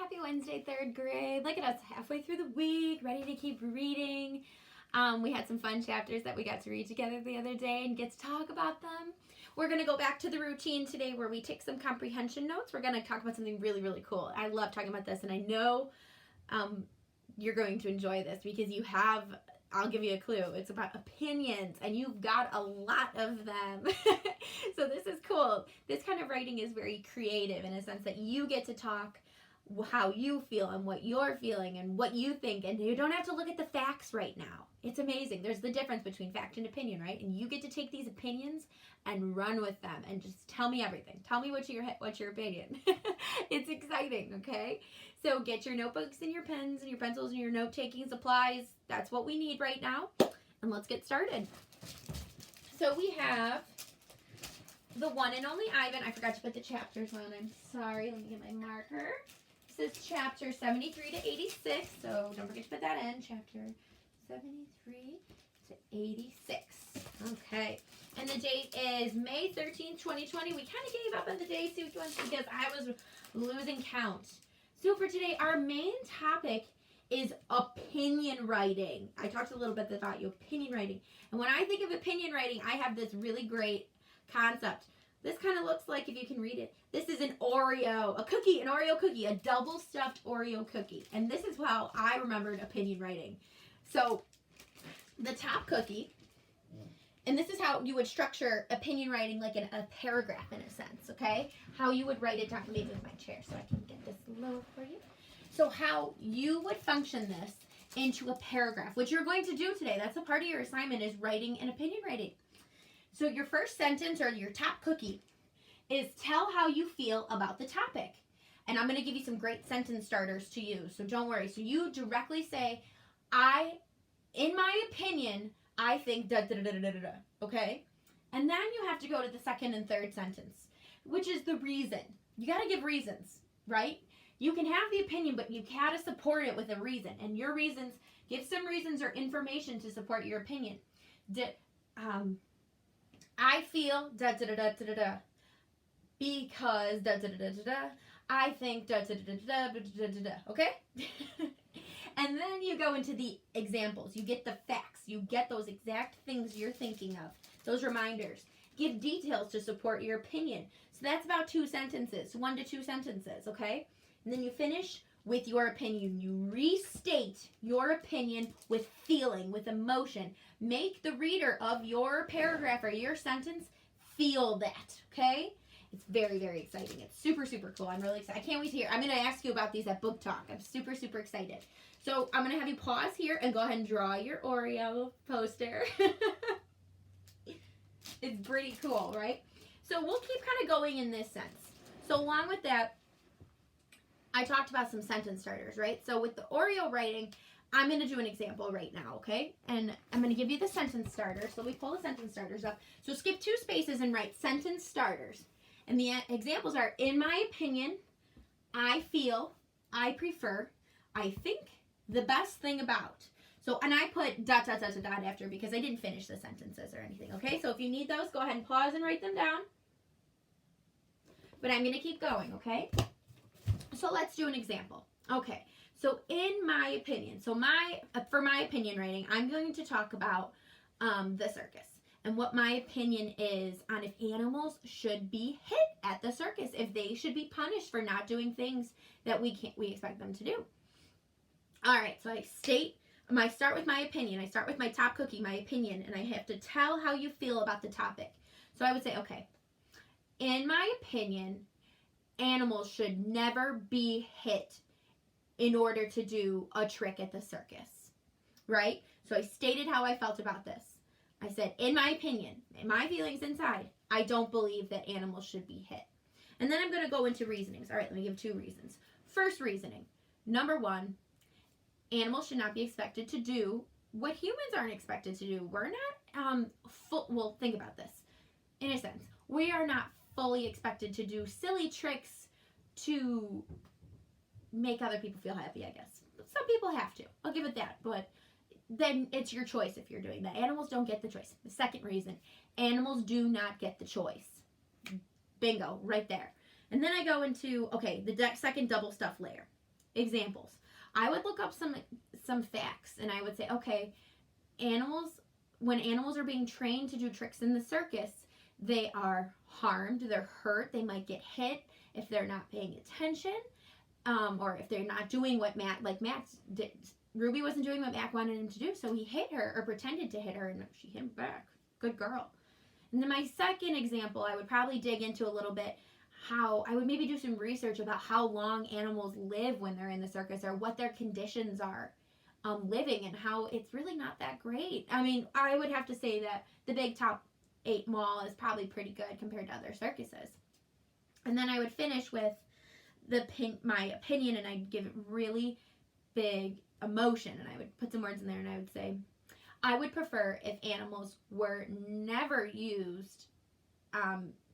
Happy Wednesday, third grade. Look at us halfway through the week, ready to keep reading. We had some fun chapters that we got to read together the other day and get to talk about them. We're going to go back to the routine today where we take some comprehension notes. We're going to talk about something really, really cool. I love talking about this, and I know you're going to enjoy this because you have, I'll give you a clue, it's about opinions, and you've got a lot of them. So this is cool. This kind of writing is very creative in a sense that you get to talk how you feel and what you're feeling and what you think, and you don't have to look at the facts right now. It's amazing. There's the difference between fact and opinion, right? And you get to take these opinions and run with them and just tell me everything. Tell me what's your opinion. It's exciting, okay? So get your notebooks and your pens and your pencils and your note-taking supplies. That's what we need right now. And let's get started. So we have the one and only Ivan. I forgot to put the chapters on. I'm sorry. Let me get my marker. This is chapter 73 to 86. So don't forget to put that in. Chapter 73 to 86. Okay. And the date is May 13th, 2020. We kind of gave up on the day sequence because I was losing count. So for today, our main topic is opinion writing. I talked a little bit about your opinion writing. And when I think of opinion writing, I have this really great concept. This kind of looks like, if you can read it, this is an Oreo cookie, a double stuffed Oreo cookie. And this is how I remembered opinion writing. So the top cookie, and this is how you would structure opinion writing, like in a paragraph in a sense, okay? How you would write it down. Let me move my chair so I can get this low for you. So how you would function this into a paragraph, which you're going to do today. That's a part of your assignment, is writing an opinion writing. So your first sentence, or your top cookie, is tell how you feel about the topic. And I'm going to give you some great sentence starters to use, so don't worry. So you directly say, in my opinion, I think da da da da da da da, okay? And then you have to go to the second and third sentence, which is the reason. You got to give reasons, right? You can have the opinion, but you got to support it with a reason. And your reasons, give some reasons or information to support your opinion. I feel da da da da da da because da da da da da. I think da da da da da da da da. Okay? And then you go into the examples. You get the facts. You get those exact things you're thinking of. Those reminders. Give details to support your opinion. So that's about 2 sentences, 1 to 2 sentences. Okay? And then you finish with your opinion. You restate your opinion with feeling, with emotion. Make the reader of your paragraph or your sentence feel that, okay? It's very, very exciting. It's super, super cool. I'm really excited. I can't wait to hear. I'm going to ask you about these at book talk. I'm super, super excited. So I'm going to have you pause here and go ahead and draw your Oreo poster. It's pretty cool, right? So we'll keep kind of going in this sense. So along with that, I talked about some sentence starters, right? So with the Oreo writing, I'm going to do an example right now, okay? And I'm going to give you the sentence starters. So we pull the sentence starters up. So skip 2 spaces and write sentence starters. And the examples are, in my opinion, I feel, I prefer, I think, the best thing about. So, and I put dot, dot, dot, dot, dot after because I didn't finish the sentences or anything, okay? So if you need those, go ahead and pause and write them down. But I'm going to keep going, okay? So let's do an example. Okay, so in my opinion, for my opinion writing, I'm going to talk about the circus and what my opinion is on if animals should be hit at the circus, if they should be punished for not doing things that we expect them to do. All right, so I start with my opinion. I start with my top cookie, my opinion, and I have to tell how you feel about the topic. So I would say, okay, in my opinion, animals should never be hit in order to do a trick at the circus, right? So I stated how I felt about this. I said, in my opinion, in my feelings inside, I don't believe that animals should be hit. And then I'm going to go into reasonings. All right, let me give 2 reasons. First reasoning, number 1, animals should not be expected to do what humans aren't expected to do. We're not, well, think about this. In a sense, we are not fully expected to do silly tricks to make other people feel happy, I guess. Some people have to. I'll give it that. But then it's your choice if you're doing that. Animals don't get the choice. The second reason, animals do not get the choice. Bingo, right there. And then I go into, okay, the second double stuff layer. examples. I would look up some facts, and I would say, okay, when animals are being trained to do tricks in the circus, they are harmed, they're hurt, they might get hit if they're not paying attention, or if they're not doing what Matt did. Ruby wasn't doing what Mac wanted him to do, so he hit her, or pretended to hit her, and she hit him back. Good girl. And then my second example, I would probably dig into a little bit how I would maybe do some research about how long animals live when they're in the circus, or what their conditions are living, and how it's really not that great. I mean, I would have to say that the big top 8 mall is probably pretty good compared to other circuses. And then I would finish with my opinion, and I'd give it really big emotion, and I would put some words in there, and I would say, I would prefer if animals were never used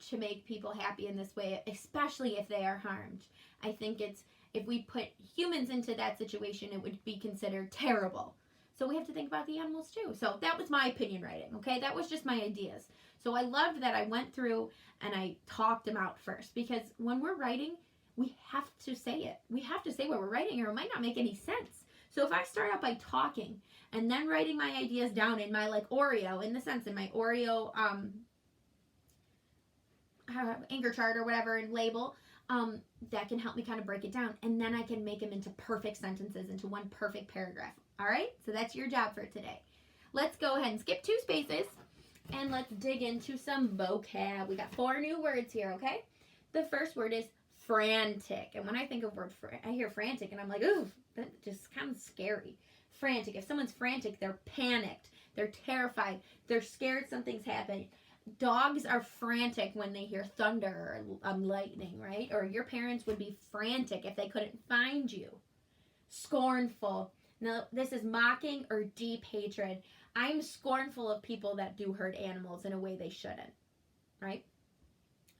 to make people happy in this way, especially if they are harmed. I think if we put humans into that situation, it would be considered terrible. So we have to think about the animals too. So that was my opinion writing, okay? That was just my ideas. So I loved that I went through and I talked them out first, because when we're writing, we have to say it. We have to say what we're writing, or it might not make any sense. So if I start out by talking and then writing my ideas down in my Oreo, in my Oreo anchor chart or whatever, and label, that can help me kind of break it down. And then I can make them into perfect sentences, into one perfect paragraph. All right? So that's your job for today. Let's go ahead and skip 2 spaces, and let's dig into some vocab. We got 4 new words here, okay? The first word is frantic. And when I think of I hear frantic, and I'm like, ooh, that just kind of scary. Frantic. If someone's frantic, they're panicked. They're terrified. They're scared something's happening. Dogs are frantic when they hear thunder or lightning, right? Or your parents would be frantic if they couldn't find you. Scornful. Now, this is mocking or deep hatred. I'm scornful of people that do hurt animals in a way they shouldn't, right?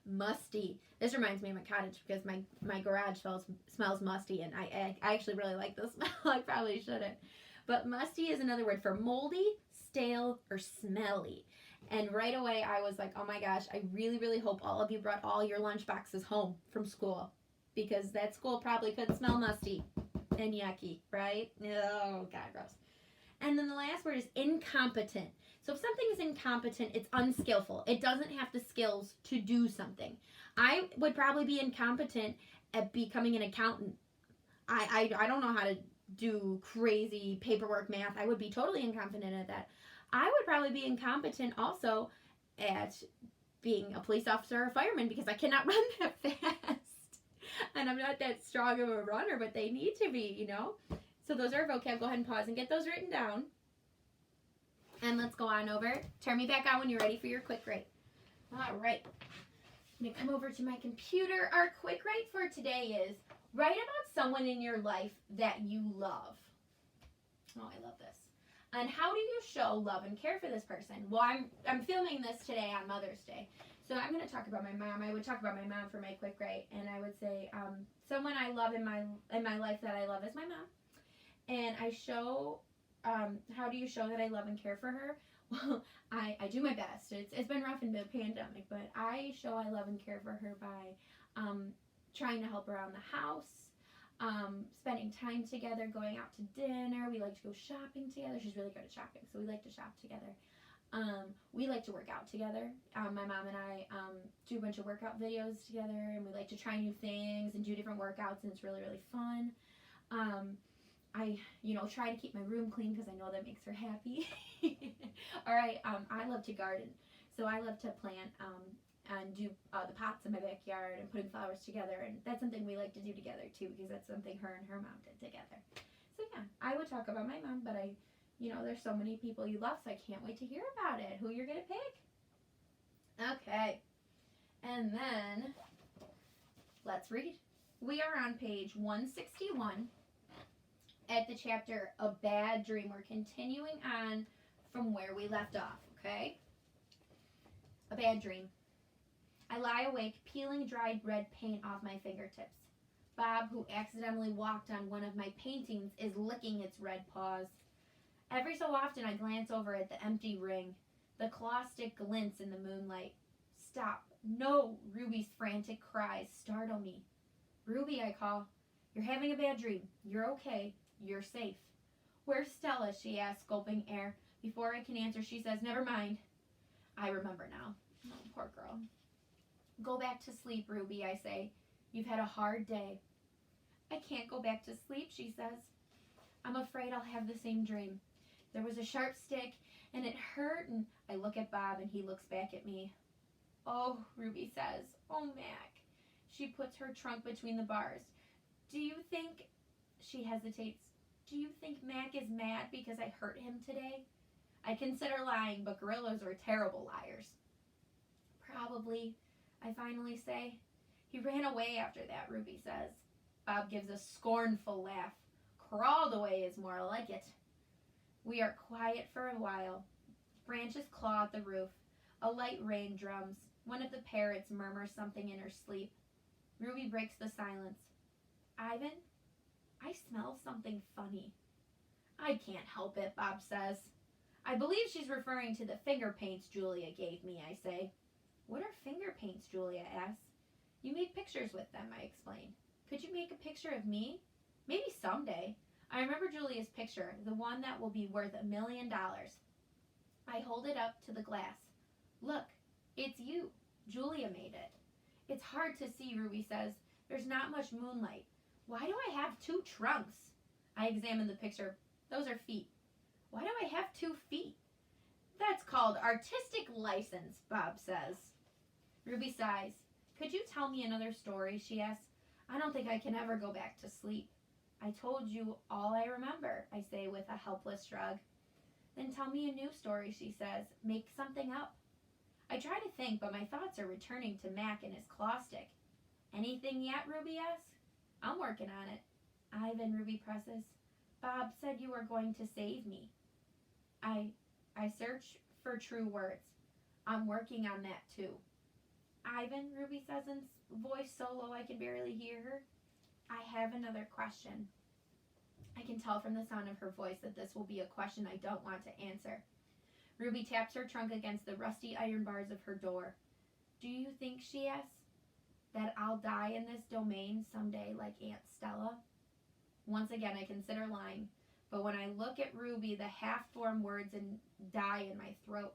Musty. This reminds me of my cottage, because my garage smells musty, and I actually really like the smell. I probably shouldn't. But musty is another word for moldy, stale, or smelly. And right away I was like, oh my gosh, I really, really hope all of you brought all your lunch boxes home from school, because that school probably could smell musty and yucky, right? Oh, God, gross. And then the last word is incompetent. So if something is incompetent, it's unskillful. It doesn't have the skills to do something. I would probably be incompetent at becoming an accountant. I don't know how to do crazy paperwork math. I would be totally incompetent at that. I would probably be incompetent also at being a police officer or a fireman, because I cannot run that fast. And I'm not that strong of a runner, but they need to be, you know. So those are vocab. Go ahead and pause and get those written down. And let's go on over. Turn me back on when you're ready for your quick write. All right. I'm going to come over to my computer. Our quick write for today is, write about someone in your life that you love. Oh, I love this. And how do you show love and care for this person? Well, I'm filming this today on Mother's Day. So I'm going to talk about my mom. I would talk about my mom for my quick write. And I would say, someone I love in my life that I love is my mom. And I show, how do you show that I love and care for her? Well, I do my best. It's been rough in the pandemic, but I show I love and care for her by trying to help around the house, spending time together, going out to dinner. We like to go shopping together. She's really good at shopping, so we like to shop together. We like to work out together. My mom and I do a bunch of workout videos together, and we like to try new things and do different workouts, and it's really, really fun. I try to keep my room clean, because I know that makes her happy. All right, I love to garden, so I love to plant and do the pots in my backyard and putting flowers together, and that's something we like to do together too, because that's something her and her mom did together. So yeah, I would talk about my mom, but there's so many people you love, so I can't wait to hear about it. Who you're gonna pick? Okay, and then let's read. We are on page 161 at the chapter A Bad Dream. We're continuing on from where we left off, okay? A bad dream. I lie awake, peeling dried red paint off my fingertips. Bob, who accidentally walked on one of my paintings, is licking its red paws. Every so often I glance over at the empty ring. The claw stick glints in the moonlight. Stop. No, Ruby's frantic cries startle me. Ruby, I call. You're having a bad dream. You're okay. You're safe. Where's Stella? She asks, gulping air. Before I can answer, she says, never mind. I remember now. Oh, poor girl. Go back to sleep, Ruby, I say. You've had a hard day. I can't go back to sleep, she says. I'm afraid I'll have the same dream. There was a sharp stick, and it hurt, and I look at Bob, and he looks back at me. Oh, Ruby says. Oh, Mac. She puts her trunk between the bars. Do you think, she hesitates, do you think Mac is mad because I hurt him today? I consider lying, but gorillas are terrible liars. Probably, I finally say. He ran away after that, Ruby says. Bob gives a scornful laugh. Crawled away is more like it. We are quiet for a while. Branches claw at the roof. A light rain drums. One of the parrots murmurs something in her sleep. Ruby breaks the silence. Ivan, I smell something funny. I can't help it, Bob says. I believe she's referring to the finger paints Julia gave me, I say. What are finger paints, Julia asks. You make pictures with them, I explain. Could you make a picture of me? Maybe someday. I remember Julia's picture, the one that will be worth $1 million. I hold it up to the glass. Look, it's you. Julia made it. It's hard to see, Ruby says. There's not much moonlight. Why do I have 2 trunks? I examine the picture. Those are feet. Why do I have 2 feet? That's called artistic license, Bob says. Ruby sighs. Could you tell me another story, she asks. I don't think I can ever go back to sleep. I told you all I remember, I say with a helpless shrug. Then tell me a new story, she says. Make something up. I try to think, but my thoughts are returning to Mac and his claw stick. Anything yet, Ruby asks. I'm working on it. Ivan, Ruby presses. Bob said you were going to save me. I search for true words. I'm working on that too. Ivan, Ruby says in voice so low I can barely hear her. I have another question. I can tell from the sound of her voice that this will be a question I don't want to answer. Ruby taps her trunk against the rusty iron bars of her door. Do you think, she asks, that I'll die in this domain someday like Aunt Stella? Once again, I consider lying, but when I look at Ruby, the half-formed words die in my throat.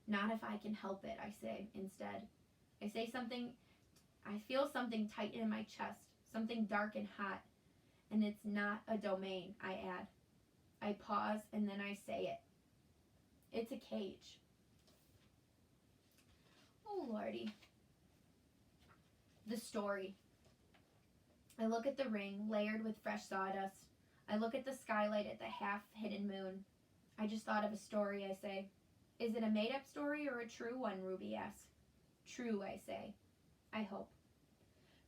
Not if I can help it, I say instead. I say something, I feel something tighten in my chest, something dark and hot, and it's not a domain, I add. I pause, and then I say it. It's a cage. Oh, Lordy. The story. I look at the ring, layered with fresh sawdust. I look at the skylight at the half-hidden moon. I just thought of a story, I say. Is it a made-up story or a true one, Ruby asks. True, I say. I hope.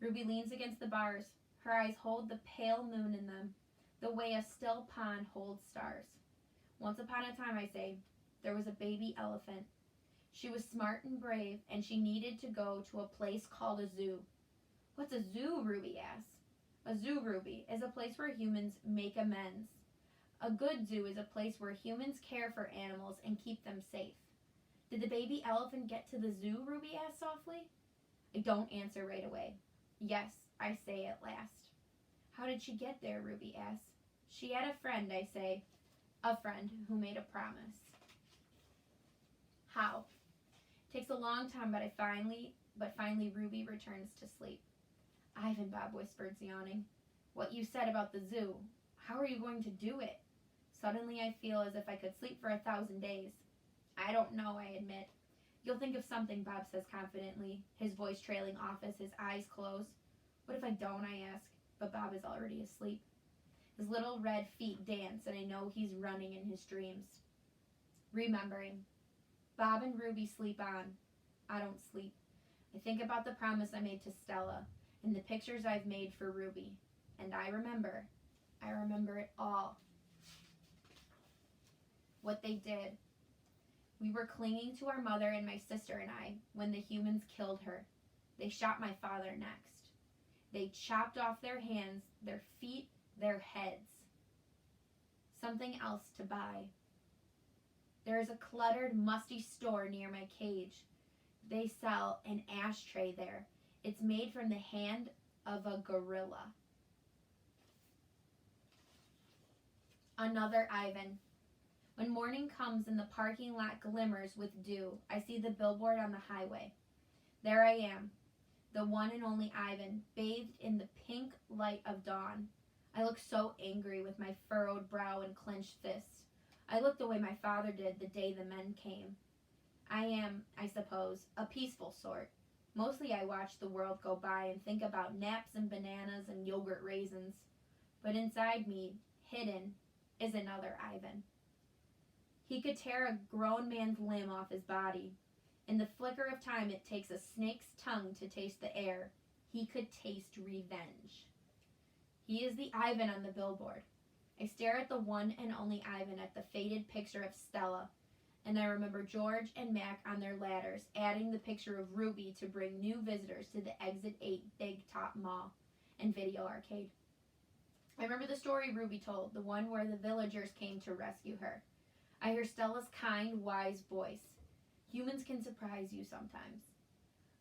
Ruby leans against the bars. Her eyes hold the pale moon in them, the way a still pond holds stars. Once upon a time, I say, there was a baby elephant. She was smart and brave, and she needed to go to a place called a zoo. What's a zoo, Ruby asks. A zoo, Ruby, is a place where humans make amends. A good zoo is a place where humans care for animals and keep them safe. Did the baby elephant get to the zoo, Ruby asks softly. I don't answer right away. Yes, I say at last. How did she get there, Ruby asks. She had a friend, I say. A friend who made a promise. How? Takes a long time, but finally Ruby returns to sleep. Ivan, Bob whispers, yawning. What you said about the zoo. How are you going to do it? Suddenly I feel as if I could sleep for 1,000 days. I don't know, I admit. You'll think of something, Bob says confidently, his voice trailing off as his eyes close. What if I don't, I ask, but Bob is already asleep. His little red feet dance, and I know he's running in his dreams. Remembering. Bob and Ruby sleep on. I don't sleep. I think about the promise I made to Stella, and the pictures I've made for Ruby. And I remember it all. What they did. We were clinging to our mother and my sister and I when the humans killed her. They shot my father next. They chopped off their hands, their feet, their heads. Something else to buy. There is a cluttered, musty store near my cage. They sell an ashtray there. It's made from the hand of a gorilla. Another Ivan. When morning comes and the parking lot glimmers with dew, I see the billboard on the highway. There I am, the one and only Ivan, bathed in the pink light of dawn. I look so angry with my furrowed brow and clenched fists. I look the way my father did the day the men came. I am, I suppose, a peaceful sort. Mostly I watch the world go by and think about naps and bananas and yogurt raisins. But inside me, hidden, is another Ivan. He could tear a grown man's limb off his body. In the flicker of time it takes a snake's tongue to taste the air, he could taste revenge. He is the Ivan on the billboard. I stare at the one and only Ivan at the faded picture of Stella, and I remember George and Mac on their ladders, adding the picture of Ruby to bring new visitors to the Exit 8 Big Top Mall and Video Arcade. I remember the story Ruby told, the one where the villagers came to rescue her. I hear Stella's kind, wise voice. Humans can surprise you sometimes.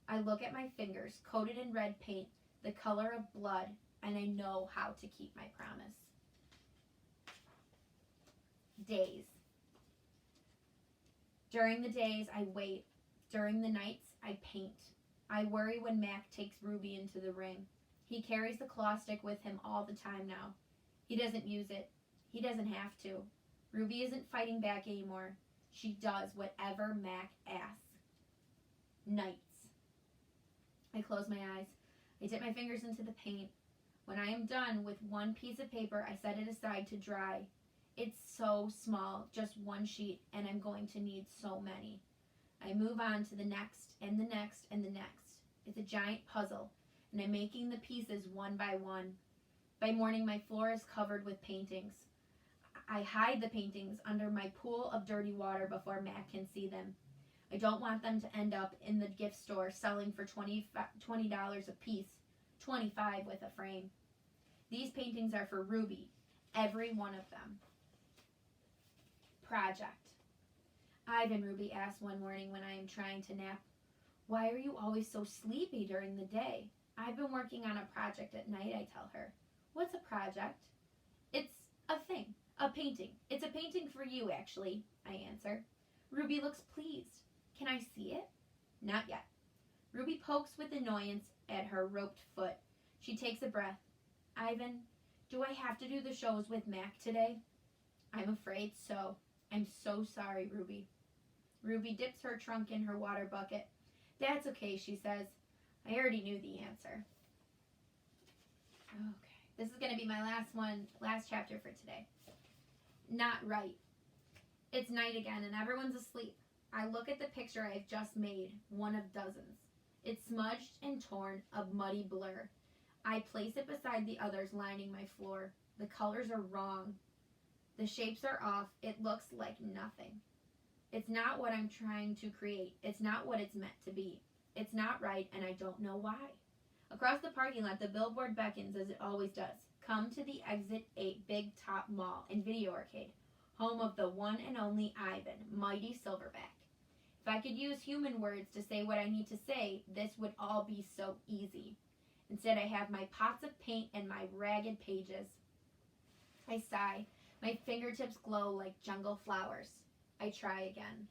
I look at my fingers, coated in red paint, the color of blood, and I know how to keep my promise. Days. During the days, I wait. During the nights, I paint. I worry when Mac takes Ruby into the ring. He carries the claw stick with him all the time now. He doesn't use it. He doesn't have to. Ruby isn't fighting back anymore. She does whatever Mac asks. Nights. I close my eyes. I dip my fingers into the paint. When I am done with one piece of paper, I set it aside to dry. It's so small, just one sheet, and I'm going to need so many. I move on to the next, and the next, and the next. It's a giant puzzle, and I'm making the pieces one by one. By morning, my floor is covered with paintings. I hide the paintings under my pool of dirty water before Mac can see them. I don't want them to end up in the gift store selling for $20 a piece, $25 with a frame. These paintings are for Ruby, every one of them. Project. Ivan, Ruby asks one morning when I am trying to nap, "Why are you always so sleepy during the day?" "I've been working on a project at night," I tell her. "What's a project?" "It's a thing, a painting. It's a painting for you, actually," I answer. Ruby looks pleased. "Can I see it?" "Not yet." Ruby pokes with annoyance at her roped foot. She takes a breath. "Ivan, do I have to do the shows with Mac today?" "I'm afraid so. I'm so sorry, Ruby." Ruby dips her trunk in her water bucket. "That's okay," she says. I already knew the answer. Okay, this is going to be my last chapter for today. Not right. It's night again and everyone's asleep. I look at the picture I've just made, one of dozens. It's smudged and torn, a muddy blur. I place it beside the others lining my floor. The colors are wrong. The shapes are off. It looks like nothing. It's not what I'm trying to create. It's not what it's meant to be. It's not right, and I don't know why. Across the parking lot, the billboard beckons as it always does. Come to the Exit 8 Big Top Mall and Video Arcade, home of the one and only Ivan, mighty Silverback. If I could use human words to say what I need to say, this would all be so easy. Instead, I have my pots of paint and my ragged pages. I sigh. My fingertips glow like jungle flowers. I try again.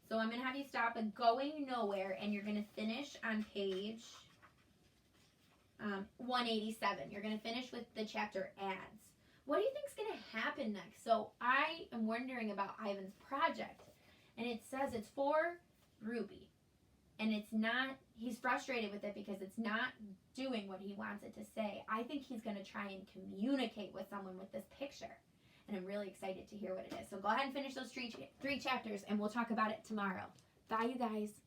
So I'm going to have you stop at going nowhere, and you're going to finish on page 187. You're going to finish with the chapter ads. What do you think is going to happen next? So I am wondering about Ivan's project, and it says it's for Ruby. And it's not, he's frustrated with it because it's not doing what he wants it to say. I think he's going to try and communicate with someone with this picture. And I'm really excited to hear what it is. So go ahead and finish those three chapters, and we'll talk about it tomorrow. Bye, you guys.